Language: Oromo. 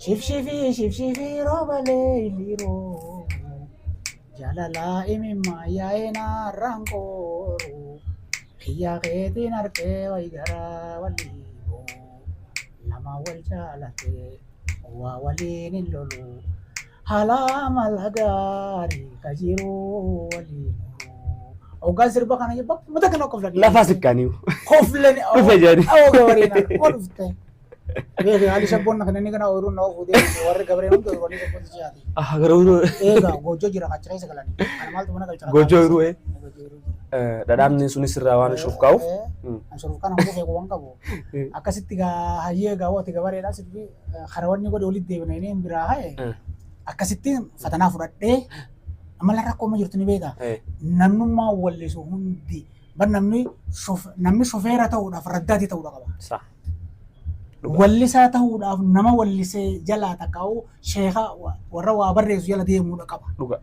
shifshifii rooba leeliroo jaalalaa imimmaa yaa'inaa rankooru kiyyaa keetiin harkee waygaraa waliiboo nama wal jaalatee waa waliin hin lolu halaa mala gaarii ka jiruu waliin ogaa sirba kana bakkuma takka na koflan Lafa sikkaniiru. koflan Dhufe jedhi. awoo gabariina dhufte beekee haalli sabboonna kana inni kana ooyiruu na fuudhee warri gabareen hundi ooyiruu sabboonni siyaati Garuu eegaa goojjoo jira kacha keessa galanii kana maaltu mana galchana Goojjoo jiruu dhadhaabni sunis irraa waan ishuuf kaa'uuf. Ansuruuf kana hundee waan qabu akkasitti hayyee gaawwate gabareedhaa sitti harawanni godhe walitti deebinee hin biraa haye akkasitti fatanaa fudhadhee amala rakkoo ma jirtu ni beekaa namnummaa wallisu hundi bar namni shofeera ta'uudhaaf raddaatii ta'uudha qaba. Wallisaa ta'uudhaaf nama wallisee jalaa takka'u sheekaa warra waa barreessu jala deemuudha qaba.